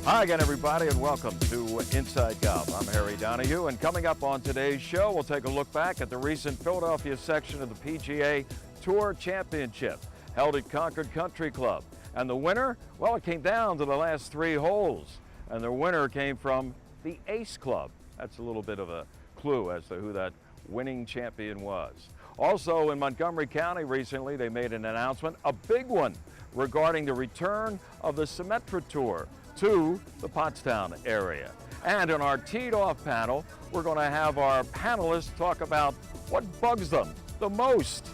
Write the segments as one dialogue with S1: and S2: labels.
S1: Hi again, everybody, and welcome to Inside Golf. I'm Harry Donahue, and coming up on today's show, we'll take a look back at the recent Philadelphia section of the PGA Tour Championship held at Concord Country Club. And the winner, well, it came down to the last 3 holes, and the winner came from the Ace Club. That's a little bit of a clue as to who that winning champion was. Also in Montgomery County recently, they made an announcement, a big one, regarding the return of the Symetra Tour to the Pottstown area. And in our Teed Off panel, we're going to have our panelists talk about what bugs them the most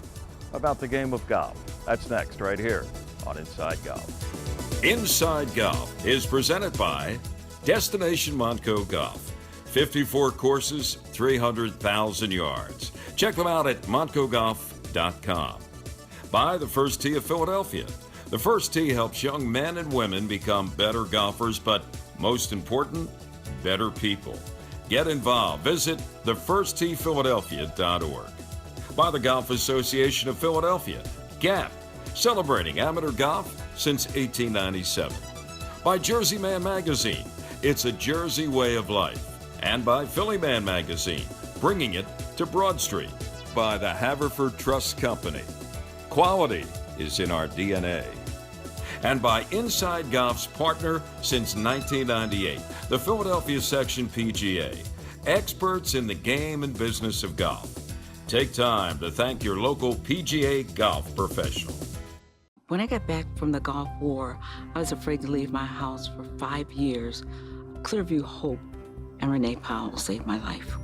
S1: about the game of golf. That's next right here on Inside Golf.
S2: Inside Golf is presented by Destination Montco Golf. 54 courses, 300,000 yards. Check them out at montcogolf.com. By the First Tee of Philadelphia. The First Tee helps young men and women become better golfers, but most important, better people. Get involved. Visit thefirstteephiladelphia.org. By the Golf Association of Philadelphia, GAP, celebrating amateur golf since 1897. By Jersey Man Magazine, it's a Jersey way of life. And by Philly Man Magazine, bringing it to Broad Street. By the Haverford Trust Company. Quality is in our DNA. And by Inside Golf's partner since 1998, the Philadelphia Section PGA, experts in the game and business of golf. Take time to thank your local PGA golf professional.
S3: When I got back from the Gulf War, I was afraid to leave my house for 5 years. Clearview Hope and Renee Powell saved my life.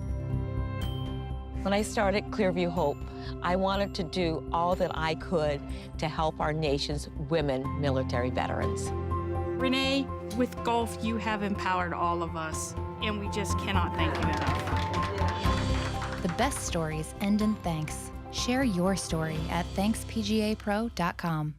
S4: When I started Clearview Hope, I wanted to do all that I could to help our nation's women military veterans.
S5: Renee, with golf, you have empowered all of us, and we just cannot thank you enough.
S6: The best stories end in thanks. Share your story at ThanksPGAPro.com.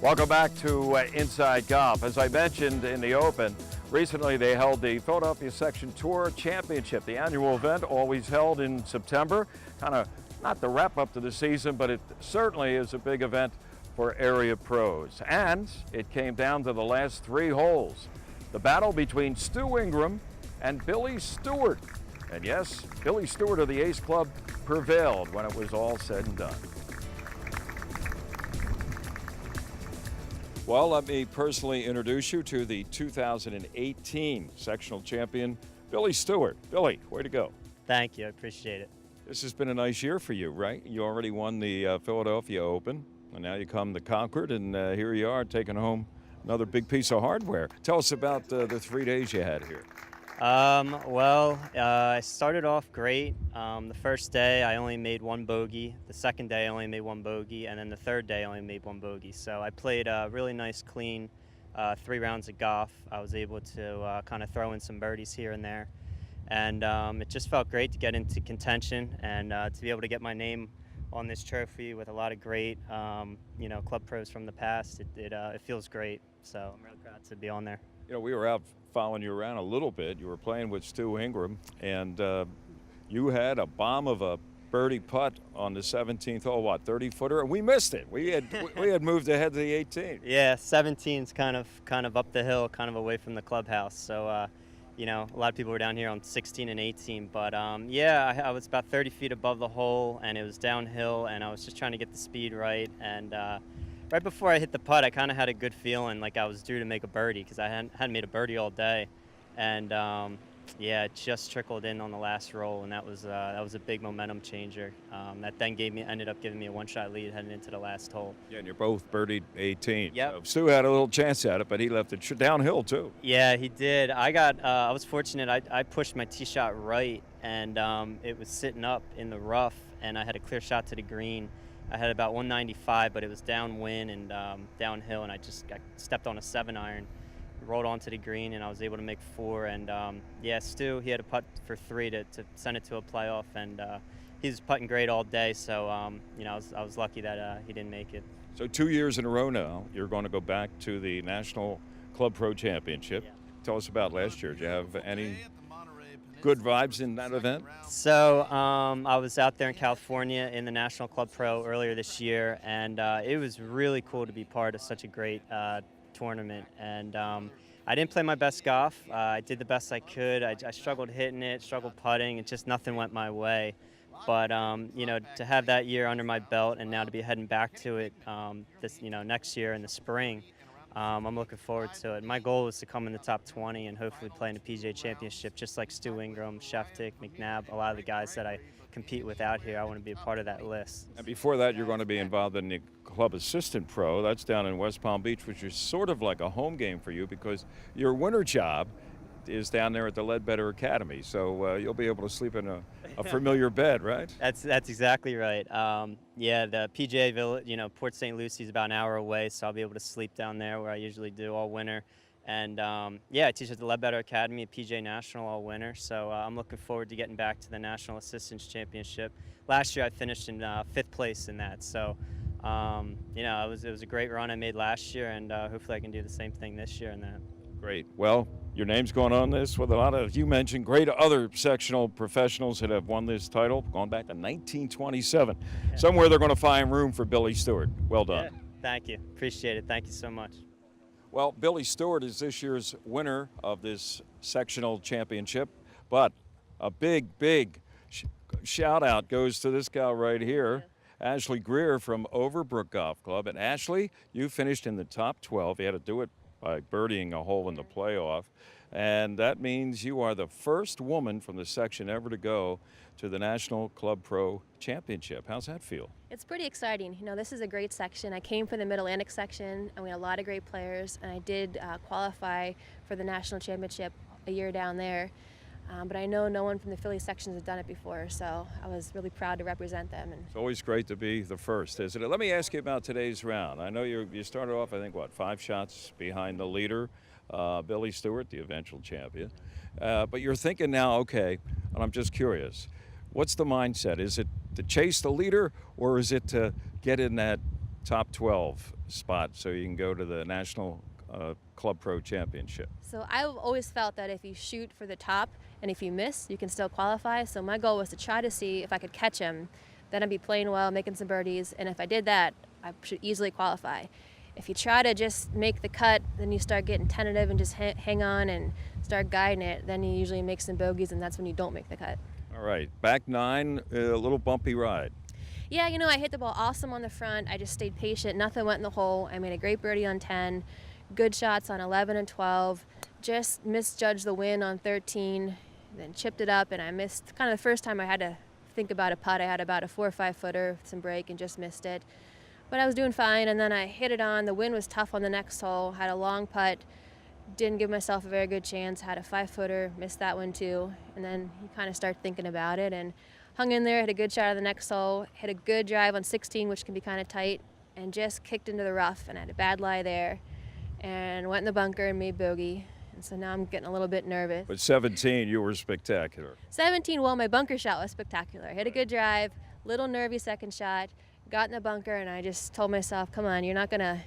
S1: Welcome back to Inside Golf. As I mentioned in the open, recently they held the Philadelphia Section Tour Championship, the annual event always held in September. Kind of not the wrap up to the season, but it certainly is a big event for area pros. And it came down to the last 3 holes. The battle between Stu Ingram and Billy Stewart. And yes, Billy Stewart of the Ace Club prevailed when it was all said and done. Well, let me personally introduce you to the 2018 sectional champion, Billy Stewart. Billy, way to go.
S7: Thank you, I appreciate it.
S1: This has been a nice year for you, right? You already won the Philadelphia Open, and now you come to Concord, and here you are taking home another big piece of hardware. Tell us about the 3 days you had here.
S7: I started off great. The first day I only made 1 bogey. The second day I only made 1 bogey, and then the third day I only made 1 bogey. So I played a really nice, clean 3 rounds of golf. I was able to kind of throw in some birdies here and there, and it just felt great to get into contention and to be able to get my name on this trophy with a lot of great, club pros from the past. It feels great. So I'm really proud to be on there.
S1: You know, we were out following you around a little bit. You were playing with Stu Ingram, and you had a bomb of a birdie putt on the 17th hole, 30-footer, and we missed it. We had moved ahead to the 18th.
S7: Yeah, 17's kind of up the hill, kind of away from the clubhouse. So, a lot of people were down here on 16 and 18. But, I was about 30 feet above the hole, and it was downhill, and I was just trying to get the speed right. And right before I hit the putt, I kind of had a good feeling like I was due to make a birdie because I hadn't made a birdie all day. And, it just trickled in on the last roll, and that was a big momentum changer. That then ended up giving me a 1-shot lead heading into the last hole.
S1: Yeah, and you're both birdied 18.
S7: Yep.
S1: So Stu had a little chance at it, but he left it downhill too.
S7: Yeah, he did. I was fortunate. I pushed my tee shot right, and it was sitting up in the rough, and I had a clear shot to the green. I had about 195, but it was downwind and downhill, and I stepped on a 7-iron, rolled onto the green, and I was able to make 4. And Stu, he had a putt for 3 to send it to a playoff, and he was putting great all day. So I was lucky that he didn't make it.
S1: So 2 years in a row now, you're going to go back to the National Club Pro Championship.
S7: Yeah.
S1: Tell us about last year. Did you have any Good vibes in that event?
S7: So I was out there in California in the National Club Pro earlier this year, and it was really cool to be part of such a great tournament. And I didn't play my best golf. I did the best I could. I struggled hitting it, struggled putting, and just nothing went my way. But you know, to have that year under my belt and now to be heading back to it this next year in the spring, I'm looking forward to it. My goal is to come in the top 20 and hopefully play in the PGA Championship, just like Stu Ingram, Sheftick, McNabb, a lot of the guys that I compete with out here. I want to be a part of that list.
S1: And before that, you're going to be involved in the Club Assistant Pro. That's down in West Palm Beach, which is sort of like a home game for you because your winter job is down there at the Ledbetter Academy. So you'll be able to sleep in a familiar bed, right?
S7: That's exactly right. Yeah, the PGA Village, Port St. Lucie is about an hour away, so I'll be able to sleep down there where I usually do all winter. And yeah, I teach at the Ledbetter Academy at PGA National all winter, so I'm looking forward to getting back to the National Assistants Championship. Last year I finished in 5th place in that, so it was a great run I made last year, and hopefully I can do the same thing this year in that.
S1: Great. Well, your name's going on this with a lot of, you mentioned, great other sectional professionals that have won this title, going back to 1927.
S7: Yeah.
S1: Somewhere they're going to find room for Billy Stewart. Well done.
S7: Yeah, thank you. Appreciate it. Thank you so much.
S1: Well, Billy Stewart is this year's winner of this sectional championship, but a big shout out goes to this gal right here, Ashley Greer from Overbrook Golf Club. And Ashley, you finished in the top 12. You had to do it by birdieing a hole in the playoff. And that means you are the first woman from the section ever to go to the National Club Pro Championship. How's that feel?
S8: It's pretty exciting. This is a great section. I came from the Mid-Atlantic section, and we had a lot of great players, and I did qualify for the National Championship a year down there. But I know no one from the Philly sections has done it before, so I was really proud to represent them. And
S1: it's always great to be the first, isn't it? Let me ask you about today's round. I know you started off, I think, 5 shots behind the leader, Billy Stewart, the eventual champion. But you're thinking now, okay, and I'm just curious, what's the mindset? Is it to chase the leader, or is it to get in that top 12 spot so you can go to the National Club Pro Championship?
S8: So I've always felt that if you shoot for the top and if you miss, you can still qualify. So my goal was to try to see if I could catch him. Then I'd be playing well, making some birdies, and if I did that, I should easily qualify. If you try to just make the cut, then you start getting tentative and just hang on and start guiding it, then you usually make some bogeys, and that's when you don't make the cut.
S1: All right, back 9, a little bumpy ride.
S8: Yeah, I hit the ball awesome on the front. I just stayed patient. Nothing went in the hole. I made a great birdie on 10, good shots on 11 and 12. Just misjudged the wind on 13, then chipped it up, and I missed. Kind of the first time I had to think about a putt. I had about a 4 or 5 footer, some break, and just missed it. But I was doing fine, and then I hit it on. The wind was tough on the next hole. Had a long putt. Didn't give myself a very good chance. Had a 5 footer, missed that one too. And then you kind of start thinking about it, and hung in there, hit a good shot on the next hole, hit a good drive on 16, which can be kind of tight, and just kicked into the rough, and I had a bad lie there, and went in the bunker and made bogey. And so now I'm getting a little bit nervous.
S1: But 17, you were spectacular.
S8: 17, well, my bunker shot was spectacular. I hit a good drive, little nervy second shot, got in the bunker, and I just told myself, come on, you're not gonna,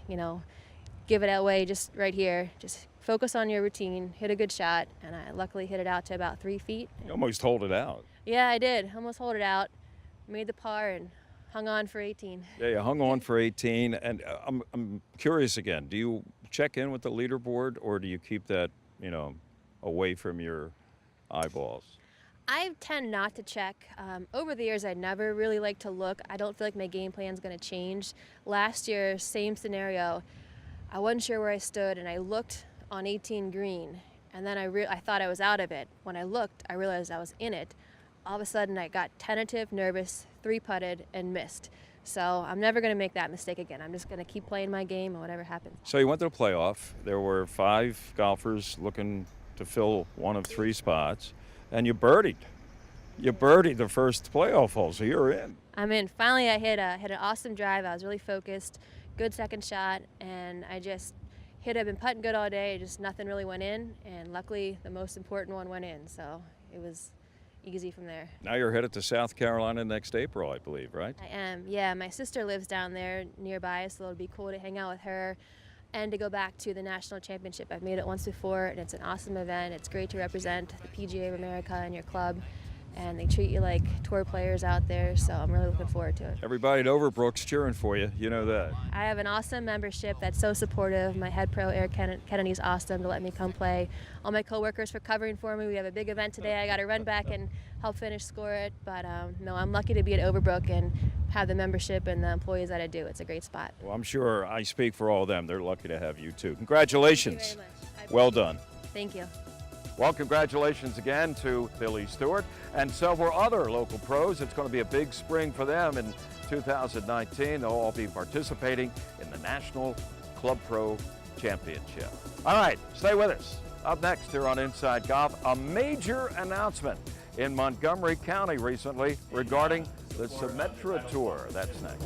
S8: give it away just right here. Just focus on your routine, hit a good shot, and I luckily hit it out to about 3 feet.
S1: You almost hold it out.
S8: Yeah, I did. Almost hold it out, made the par, and hung on for 18.
S1: Yeah, you hung on for 18, and I'm curious again. Do you check in with the leaderboard, or do you keep that, away from your eyeballs?
S8: I tend not to check. Over the years, I never really like to look. I don't feel like my game plan is going to change. Last year, same scenario. I wasn't sure where I stood, and I looked on 18 green, and then I thought I was out of it. When I looked, I realized I was in it. All of a sudden, I got tentative, nervous, 3-putted, and missed. So I'm never going to make that mistake again. I'm just going to keep playing my game and whatever happens.
S1: So you went to the playoff. There were 5 golfers looking to fill one of 3 spots, and you birdied. You birdied the first playoff hole, so you're in.
S8: I'm in. Finally, I hit an awesome drive. I was really focused, good second shot, and I just hit it. I've been putting good all day. Just nothing really went in, and luckily the most important one went in, so it was easy from there.
S1: Now you're headed to South Carolina next April, I believe, right?
S8: I am, yeah. My sister lives down there nearby, so it'll be cool to hang out with her. and to go back to the national championship. I've made it once before, and it's an awesome event. It's great to represent the PGA of America and your club, and they treat you like tour players out there, so I'm really looking forward to it.
S1: Everybody at Overbrook's cheering for you, you know that.
S8: I have an awesome membership that's so supportive. My head pro, Eric Kennedy's awesome to let me come play. All my coworkers for covering for me. We have a big event today. I got to run back and help finish score it, but no, I'm lucky to be at Overbrook and have the membership and the employees that I do. It's a great spot.
S1: Well, I'm sure I speak for all of them. They're lucky to have you too. Congratulations.
S8: Thank you very much.
S1: Well done.
S8: Thank you.
S1: Well, congratulations again to Billy Stewart and several other local pros. It's going to be a big spring for them in 2019. They'll all be participating in the National Club Pro Championship. All right, stay with us. Up next here on Inside Golf, a major announcement in Montgomery County recently regarding the Symetra Tour. That's next.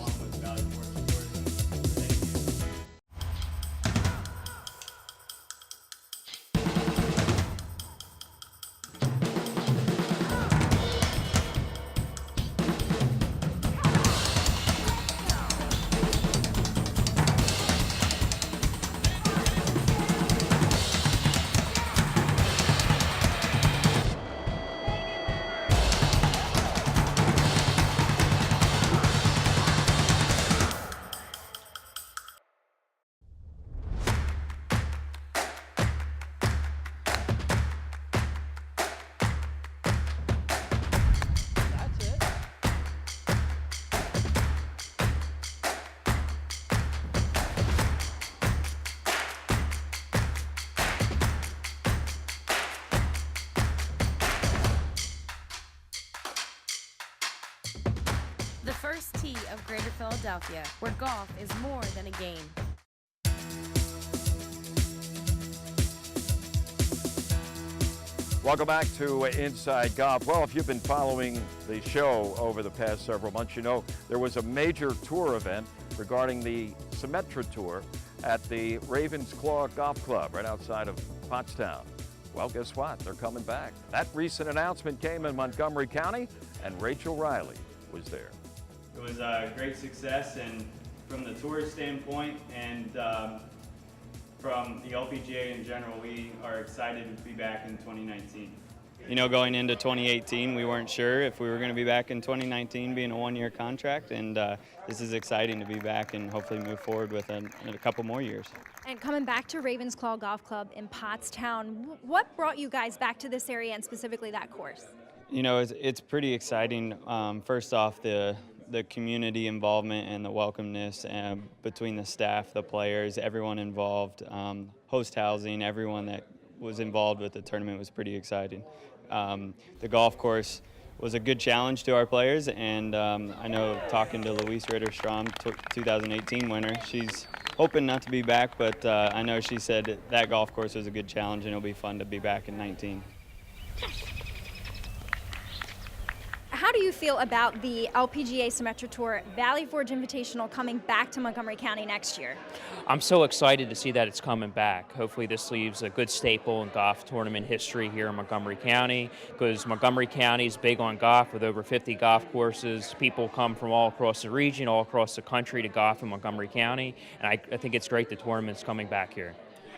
S9: The first tee of Greater Philadelphia, where golf is more than a game.
S1: Welcome back to Inside Golf. Well, if you've been following the show over the past several months, you know there was a major tour event regarding the Symetra Tour at the Ravens Claw Golf Club right outside of Pottstown. Well, guess what? They're coming back. That recent announcement came in Montgomery County, and Rachel Riley was there.
S10: It was a great success, and from the tour standpoint and from the LPGA in general, we are excited to be back in 2019.
S7: You know, going into 2018, we weren't sure if we were going to be back in 2019 being a one-year contract, and this is exciting to be back and hopefully move forward with it in a couple more years.
S11: And coming back to Ravens Claw Golf Club in Pottstown, what brought you guys back to this area and specifically that course?
S7: You know, it's pretty exciting. First off, the community involvement and the welcomeness between the staff, the players, everyone involved, host housing, everyone that was involved with the tournament was pretty exciting. The golf course was a good challenge to our players, and I know talking to Louise Ritter-Strom, 2018 winner, she's hoping not to be back, but I know she said that golf course was a good challenge and it'll be fun to be back in 19.
S11: How do you feel about the LPGA Symetra Tour Valley Forge Invitational coming back to Montgomery County next year?
S12: I'm so excited to see that it's coming back. Hopefully this leaves a good staple in golf tournament history here in Montgomery County, because Montgomery County is big on golf with over 50 golf courses. People come from all across the region, all across the country to golf in Montgomery County, and I think it's great the tournament's coming back here.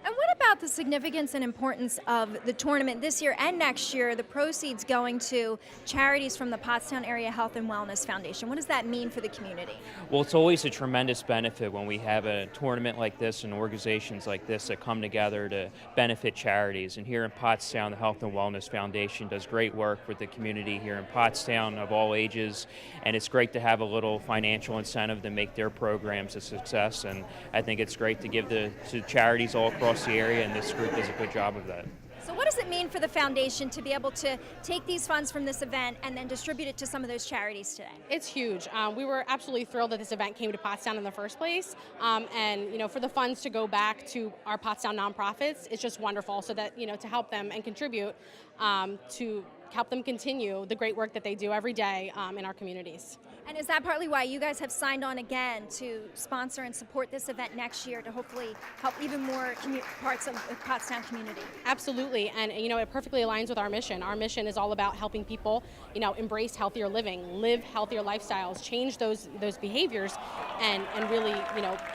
S11: And what about the significance and importance of the tournament this year and next year, the proceeds going to charities from the Pottstown Area Health and Wellness Foundation? What does that mean for the community?
S12: Well, it's always a tremendous benefit when we have a tournament like this and organizations like this that come together to benefit charities. And here in Pottstown, the Health and Wellness Foundation does great work with the community here in Pottstown of all ages, and it's great to have a little financial incentive to make their programs a success. And I think it's great to give to charities all across the area, and this group does a good job of that.
S11: So what does it mean for the foundation to be able to take these funds from this event and then distribute it to some of those charities today?
S13: It's huge. We were absolutely thrilled that this event came to Pottstown in the first place, and for the funds to go back to our Pottstown nonprofits, it's just wonderful. So that to help them and contribute to help them continue the great work that they do every day in our communities.
S11: And is that partly why you guys have signed on again to sponsor and support this event next year to hopefully help even more parts of the Pottstown community?
S13: Absolutely, and it perfectly aligns with our mission. Our mission is all about helping people, embrace healthier living, live healthier lifestyles, change those behaviors, and really,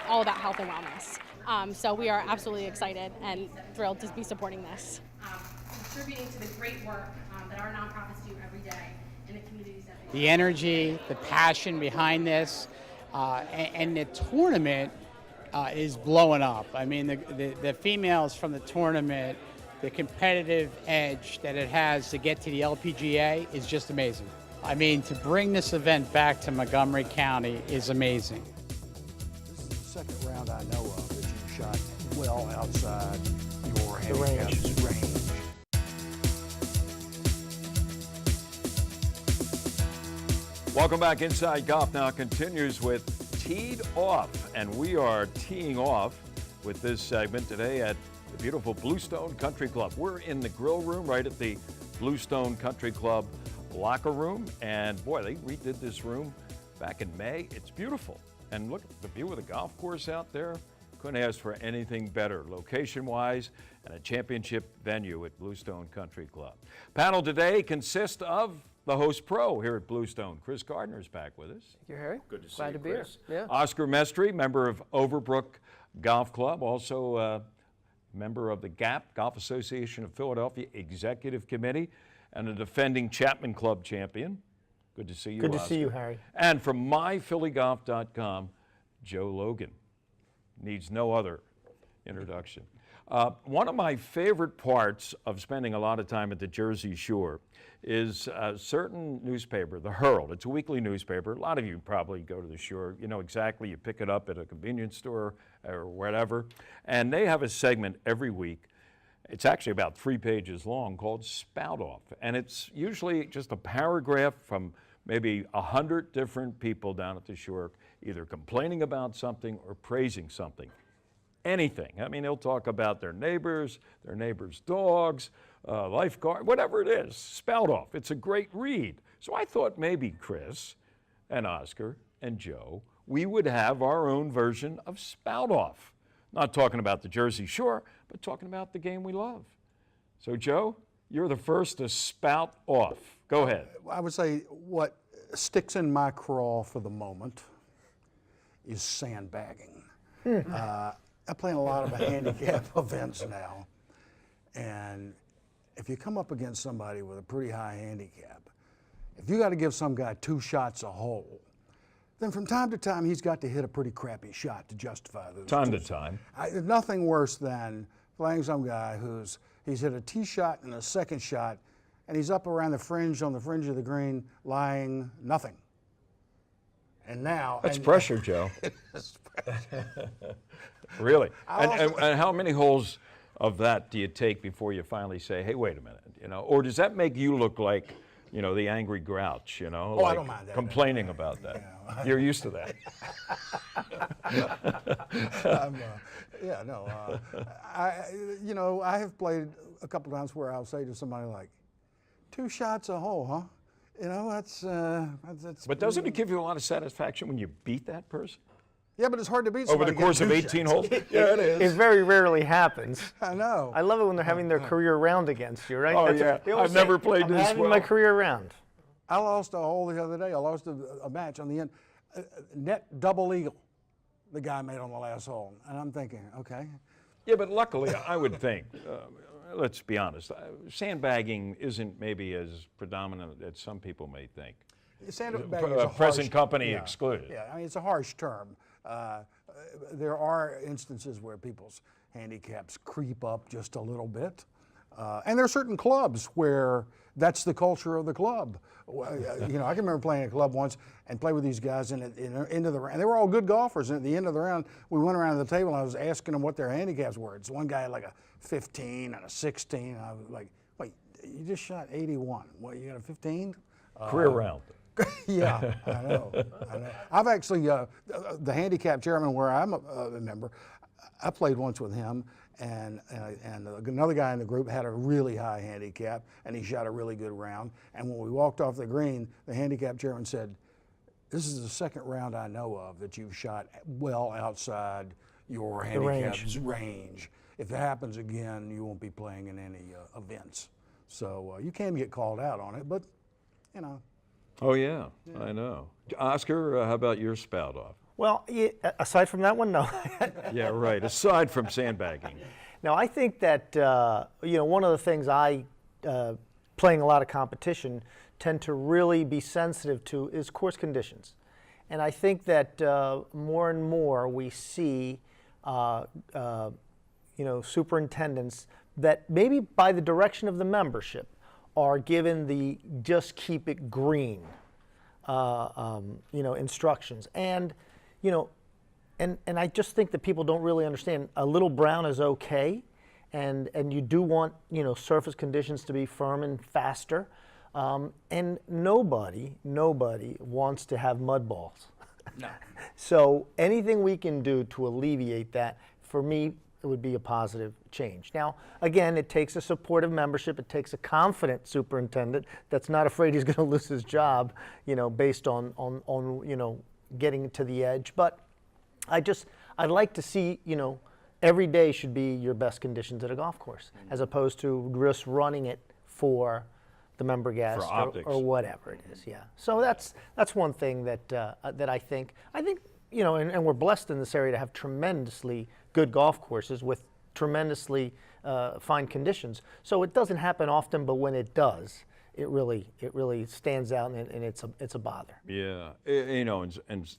S13: all about health and wellness. So we are absolutely excited and thrilled to be supporting this. Contributing to the great work that our nonprofits do every day in the communities that we.
S14: The energy, the passion behind this, and the tournament is blowing up. I mean, the females from the tournament, the competitive edge that it has to get to the LPGA is just amazing. I mean, to bring this event back to Montgomery County is amazing.
S15: This is the second round I know of that you shot well outside your handicap's range.
S1: Welcome back. Inside Golf now continues with Teed Off, and we are teeing off with this segment today at the beautiful Bluestone Country Club. We're in the grill room right at the Bluestone Country Club locker room, and boy, they redid this room back in May. It's beautiful, and look at the view of the golf course out there. Couldn't ask for anything better location-wise, and a championship venue at Bluestone Country Club. Panel today consists of the host pro here at Bluestone. Chris Gardner's back with us.
S16: Thank you, Harry.
S1: Good to see
S16: Glad
S1: you,
S16: to be here.
S1: Chris.
S16: Yeah.
S1: Oscar Mestry, member of Overbrook Golf Club, also member of the GAP, Golf Association of Philadelphia Executive Committee, and a defending Chapman Club champion. Good to see you,
S16: Good to
S1: Oscar.
S16: see you, Harry.
S1: And from myphillygolf.com, Joe Logan. Needs no other introduction. One of my favorite parts of spending a lot of time at the Jersey Shore is a certain newspaper, the Herald. It's a weekly newspaper. A lot of you probably go to the shore. You know exactly. You pick it up at a convenience store or whatever. And they have a segment every week. It's actually about 3 pages long called Spout Off. And it's usually just a paragraph from maybe 100 different people down at the shore, either complaining about something or praising something. Anything. I mean, they'll talk about their neighbors' dogs, lifeguard, whatever it is. Spout Off. It's a great read. So I thought maybe Chris and Oscar and Joe, we would have our own version of Spout Off. Not talking about the Jersey Shore, but talking about the game we love. So Joe, you're the first to spout off. Go ahead.
S15: I would say what sticks in my craw for the moment is sandbagging. I play in a lot of handicap events now, and if you come up against somebody with a pretty high handicap, if you got to give some guy 2 shots a hole, then from time to time he's got to hit a pretty crappy shot to justify those.
S1: Time to time.
S15: There's nothing worse than playing some guy he's hit a tee shot and a second shot, and he's up around the fringe, on the fringe of the green, lying nothing. And now
S1: that's pressure, Joe.
S15: It's pressure.
S1: Really? And how many holes of that do you take before you finally say, hey, wait a minute, you know? Or does that make you look like, you know, the angry grouch, you know?
S15: Oh,
S1: like
S15: I don't mind that.
S1: complaining about that. Yeah. You're used to that.
S15: I have played a couple times where I'll say to somebody like, 2 shots a hole, huh? You know, that's.
S1: But doesn't it give you a lot of satisfaction when you beat that person?
S15: Yeah, but it's hard to beat
S1: over
S15: somebody
S1: the course of 18 holes. Yeah, it is.
S16: It very rarely happens.
S15: I know.
S16: I love it when they're having their career round against you, right?
S1: Oh, yeah. I've never played this well.
S16: I'm having my career round.
S15: I lost a hole the other day. I lost a match on the end. Net double eagle the guy made on the last hole. And I'm thinking, okay.
S1: Yeah, but luckily, I would think, let's be honest, sandbagging isn't maybe as predominant as some people may think.
S15: Sandbagging is a
S1: present company excluded.
S15: Yeah, I mean, it's a harsh term. There are instances where people's handicaps creep up just a little bit. And there are certain clubs where that's the culture of the club. I can remember playing a club once and play with these guys in the end of the round. They were all good golfers. And at the end of the round, we went around the table and I was asking them what their handicaps were. It's one guy had like a 15 and a 16. And I was like, wait, you just shot 81. What, you got a 15?
S1: Career round.
S15: Yeah, I know. I've actually, the handicap chairman where I'm a member, I played once with him, and another guy in the group had a really high handicap, and he shot a really good round. And when we walked off the green, the handicap chairman said, "This is the second round I know of that you've shot well outside your handicap's range. If it happens again, you won't be playing in any events." So you can get called out on it, but, you know.
S1: Oh, yeah, I know. Oscar, how about your spout off?
S16: Well, aside from that one, no.
S1: Yeah, right. Aside from sandbagging.
S16: Now, I think that, one of the things playing a lot of competition, tend to really be sensitive to is course conditions. And I think that more and more we see, superintendents that maybe by the direction of the membership are given the just keep it green, instructions. And, and I just think that people don't really understand a little brown is okay. And you do want, surface conditions to be firm and faster. And nobody wants to have mud balls.
S17: No.
S16: So anything we can do to alleviate that, for me, it would be a positive change. Now, again, it takes a supportive membership. It takes a confident superintendent that's not afraid he's going to lose his job, based on getting to the edge. But I'd like to see, every day should be your best conditions at a golf course, as opposed to just running it for the member guest or whatever it is. Yeah. So that's one thing that I think. And we're blessed in this area to have tremendously good golf courses with tremendously fine conditions. So it doesn't happen often, but when it does, it really stands out, and it's a bother.
S1: Yeah, and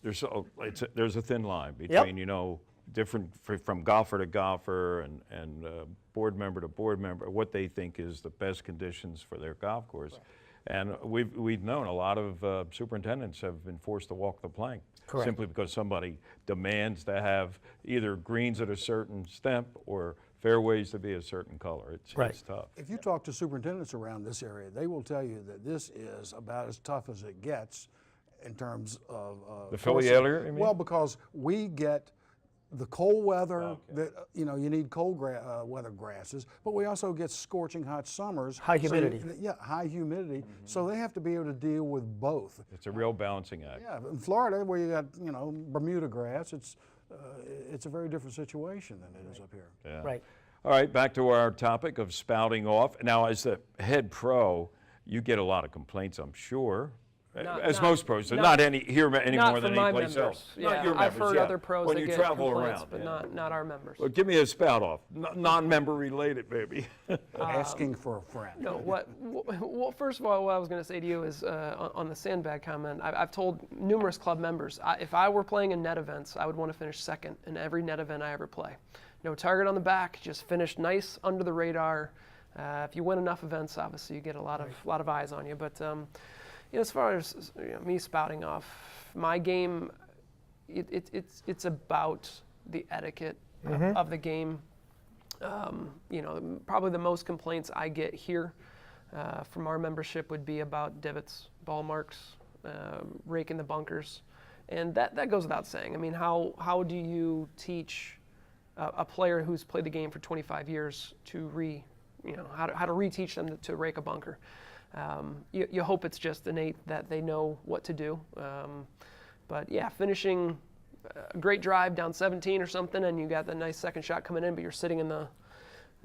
S1: there's a thin line between different from golfer to golfer and board member to board member, what they think is the best conditions for their golf course. Right. And we've known a lot of superintendents have been forced to walk the plank.
S16: Correct.
S1: Simply because somebody demands to have either greens at a certain stemp or fairways to be a certain color. It's tough.
S15: If you talk to superintendents around this area, they will tell you that this is about as tough as it gets in terms of
S1: the Philly area, you mean?
S15: Well, because we get the cold weather, that you need cold weather grasses, but we also get scorching hot summers.
S16: High humidity.
S15: High humidity. So they have to be able to deal with both.
S1: It's a real balancing act.
S15: Yeah, in Florida, where you got Bermuda grass, it's a very different situation than it is up here.
S1: Yeah.
S16: Right.
S1: All right, back to our topic of spouting off. Now, as the head pro, you get a lot of complaints, I'm sure. Most pros, so not any more than any place else.
S17: Yeah,
S1: not your
S17: I've
S1: members,
S17: heard other pros
S1: when
S17: that
S1: you
S17: get
S1: travel
S17: complaints,
S1: around,
S17: but not our members.
S1: Well, give me a spout off, non-member related, maybe.
S15: Asking for a friend.
S17: No, well, first of all, what I was going to say to you is on the sandbag comment. I've told numerous club members if I were playing in net events, I would want to finish second in every net event I ever play. No target on the back, just finish nice under the radar. If you win enough events, obviously you get a lot of eyes on you, but. As far as me spouting off, my game, it's about the etiquette of the game. Probably the most complaints I get here from our membership would be about divots, ball marks, raking the bunkers, and that goes without saying. I mean, how do you teach a player who's played the game for 25 years to how to reteach them to rake a bunker? You hope it's just innate that they know what to do. But yeah, finishing a great drive down 17 or something, and you got the nice second shot coming in, but you're sitting in the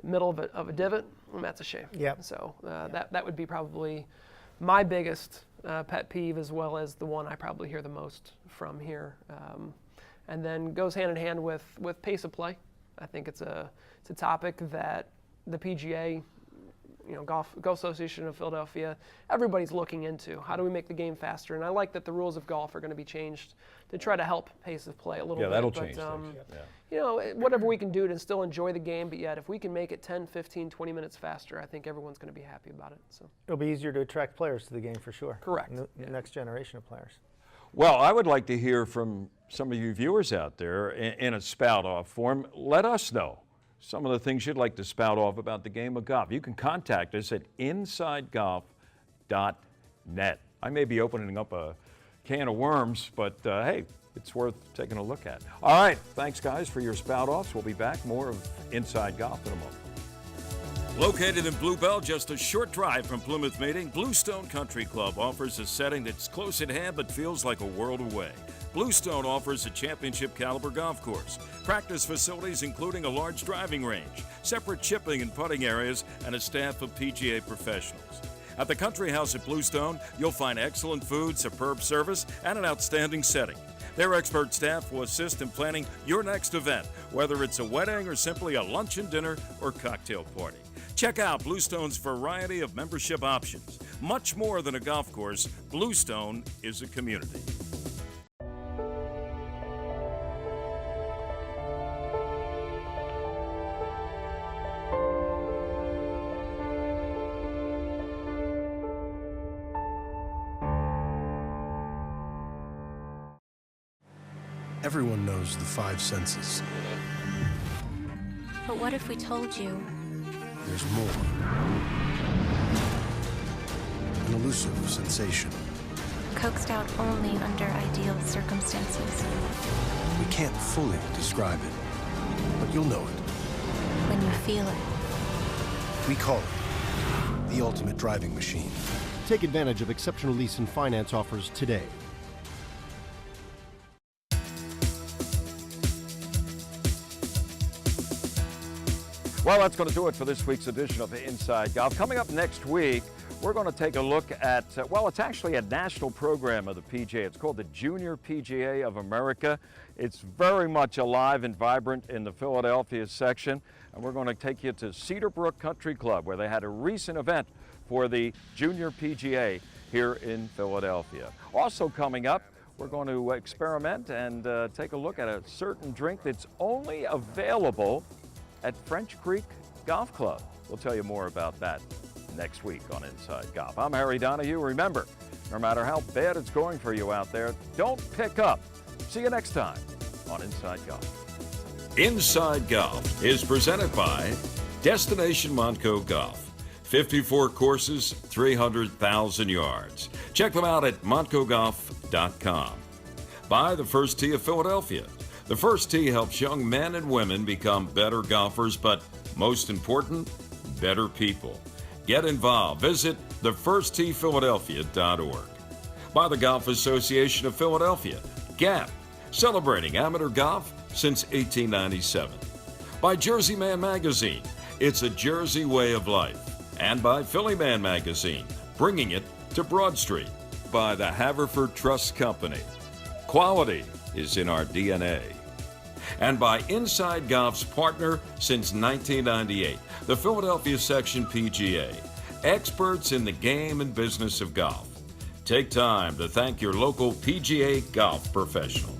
S17: middle of a divot, that's a shame.
S16: Yep.
S17: So that would be probably my biggest pet peeve, as well as the one I probably hear the most from here. And then goes hand in hand with pace of play. I think it's a topic that the PGA, Golf Association of Philadelphia, everybody's looking into. How do we make the game faster? And I like that the rules of golf are going to be changed to try to help pace of play a little bit.
S1: Yeah, that'll change things.
S17: Whatever we can do to still enjoy the game, but yet if we can make it 10, 15, 20 minutes faster, I think everyone's going to be happy about it. So
S16: it'll be easier to attract players to the game for sure.
S17: Correct.
S16: The next generation of players.
S1: Well, I would like to hear from some of you viewers out there in a spout-off form. Let us know some of the things you'd like to spout off about the game of golf. You can contact us at insidegolf.net. I may be opening up a can of worms, but hey, it's worth taking a look at. All right, thanks guys for your spout-offs. We'll be back. More of Inside Golf in a moment.
S2: Located in Bluebell, just a short drive from Plymouth Meeting, Bluestone Country Club offers a setting that's close at hand but feels like a world away. Bluestone offers a championship caliber golf course, practice facilities including a large driving range, separate chipping and putting areas, and a staff of PGA professionals. At the Country House at Bluestone, you'll find excellent food, superb service, and an outstanding setting. Their expert staff will assist in planning your next event, whether it's a wedding or simply a luncheon, dinner, or cocktail party. Check out Bluestone's variety of membership options. Much more than a golf course, Bluestone is a community.
S18: Everyone knows the five senses.
S19: But what if we told you?
S18: There's more. An elusive sensation.
S19: Coaxed out only under ideal circumstances.
S18: We can't fully describe it, but you'll know it.
S19: When you feel it.
S18: We call it the ultimate driving machine.
S20: Take advantage of exceptional lease and finance offers today.
S1: Well, that's going to do it for this week's edition of Inside Golf. Coming up next week, we're going to take a look at, well, it's actually a national program of the PGA. It's called the Junior PGA of America. It's very much alive and vibrant in the Philadelphia section. And we're going to take you to Cedar Brook Country Club, where they had a recent event for the Junior PGA here in Philadelphia. Also coming up, we're going to experiment and take a look at a certain drink that's only available at French Creek Golf Club. We'll tell you more about that next week on Inside Golf. I'm Harry Donahue. Remember, no matter how bad it's going for you out there, don't pick up. See you next time on Inside Golf.
S2: Inside Golf is presented by Destination Montco Golf. 54 courses, 300,000 yards. Check them out at montcogolf.com. By the First Tee of Philadelphia. The First Tee helps young men and women become better golfers, but most important, better people. Get involved. Visit thefirstteephiladelphia.org. By the Golf Association of Philadelphia, GAP, celebrating amateur golf since 1897. By Jersey Man Magazine, it's a Jersey way of life. And by Philly Man Magazine, bringing it to Broad Street. By the Haverford Trust Company. Quality is in our DNA. And by Inside Golf's partner since 1998, the Philadelphia Section PGA, experts in the game and business of golf. Take time to thank your local PGA golf professional.